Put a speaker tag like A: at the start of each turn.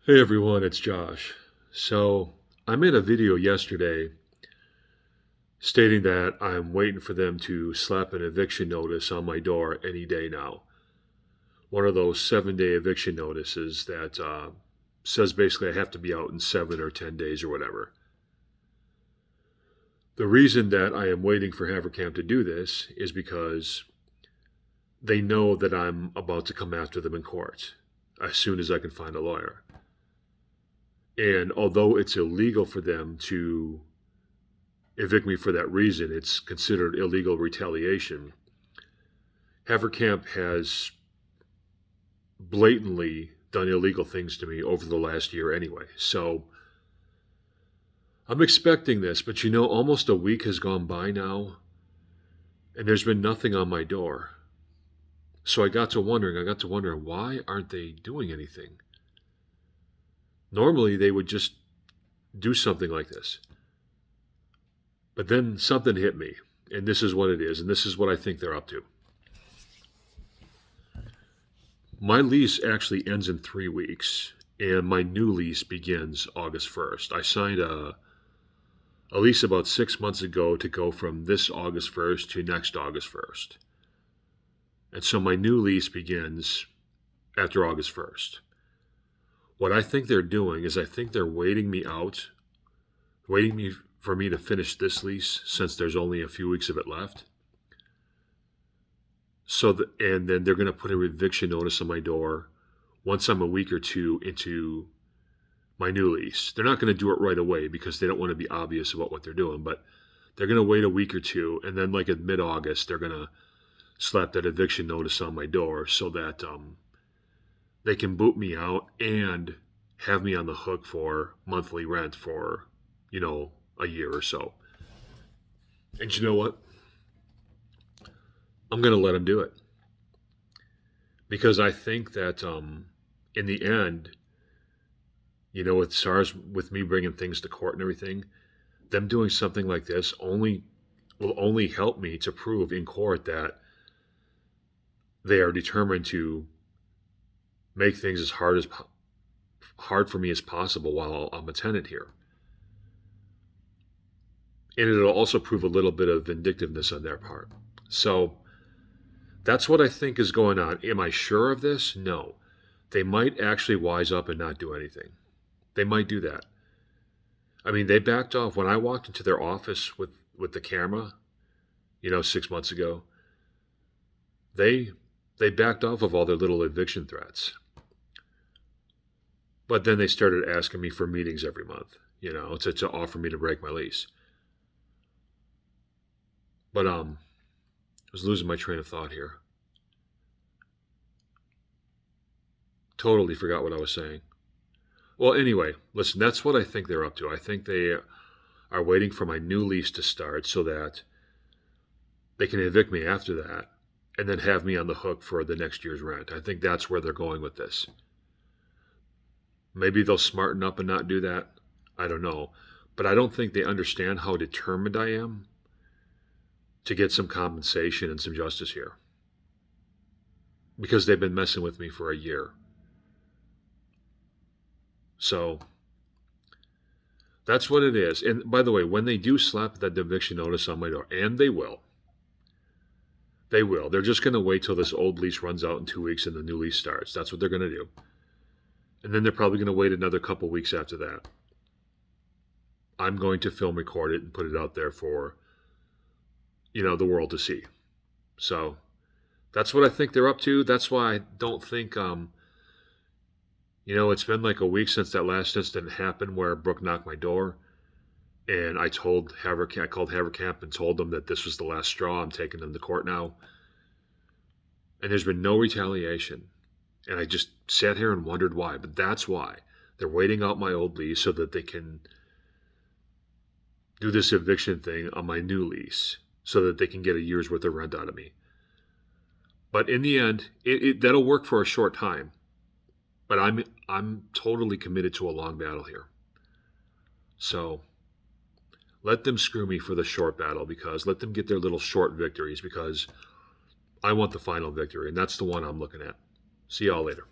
A: Hey everyone, it's Josh. So, I made a video yesterday stating that I'm waiting for them to slap an eviction notice on my door any day now. One of those 7-day eviction notices that says basically I have to be out in 7 or 10 days or whatever. The reason that I am waiting for Haverkamp to do this is because they know that I'm about to come after them in court as soon as I can find a lawyer. And although it's illegal for them to evict me for that reason, it's considered illegal retaliation. Haverkamp has blatantly done illegal things to me over the last year anyway. So I'm expecting this, but almost a week has gone by now, and there's been nothing on my door. So I got to wondering, why aren't they doing anything? Normally, they would just do something like this. But then something hit me, and this is what it is, and this is what I think they're up to. My lease actually ends in 3 weeks, and my new lease begins August 1st. I signed a lease about 6 months ago to go from this August 1st to next August 1st. And so my new lease begins after August 1st. What I think they're doing is I think they're waiting for me to finish this lease since there's only a few weeks of it left. And then they're going to put an eviction notice on my door once I'm a week or two into my new lease. They're not going to do it right away because they don't want to be obvious about what they're doing, but they're going to wait a week or two, and then like in mid-August, they're going to slap that eviction notice on my door so that they can boot me out and have me on the hook for monthly rent for, a year or so. And you know what? I'm going to let them do it. Because I think that in the end, as far as with me bringing things to court and everything, them doing something like this will only help me to prove in court that they are determined to make things as hard for me as possible while I'm a tenant here. And it'll also prove a little bit of vindictiveness on their part. So that's what I think is going on. Am I sure of this? No. They might actually wise up and not do anything. They might do that. I mean, they backed off. When I walked into their office with the camera, 6 months ago, they backed off of all their little eviction threats. But then they started asking me for meetings every month, to offer me to break my lease. But I was losing my train of thought here. Totally forgot what I was saying. Well, anyway, listen, that's what I think they're up to. I think they are waiting for my new lease to start so that they can evict me after that and then have me on the hook for the next year's rent. I think that's where they're going with this. Maybe they'll smarten up and not do that. I don't know. But I don't think they understand how determined I am to get some compensation and some justice here. Because they've been messing with me for a year. So that's what it is. And by the way, when they do slap that eviction notice on my door, and they will. They're just going to wait till this old lease runs out in 2 weeks and the new lease starts. That's what they're going to do. And then they're probably going to wait another couple weeks after that. I'm going to film, record it, and put it out there for, the world to see. So that's what I think they're up to. That's why I don't think, it's been like a week since that last incident happened where Brooke knocked my door. And I called Haverkamp and told them that this was the last straw. I'm taking them to court now. And there's been no retaliation. And I just sat here and wondered why. But that's why. They're waiting out my old lease so that they can do this eviction thing on my new lease so that they can get a year's worth of rent out of me. But in the end, that'll work for a short time. But I'm totally committed to a long battle here. So let them screw me for the short battle, because let them get their little short victories, because I want the final victory, and that's the one I'm looking at. See y'all later.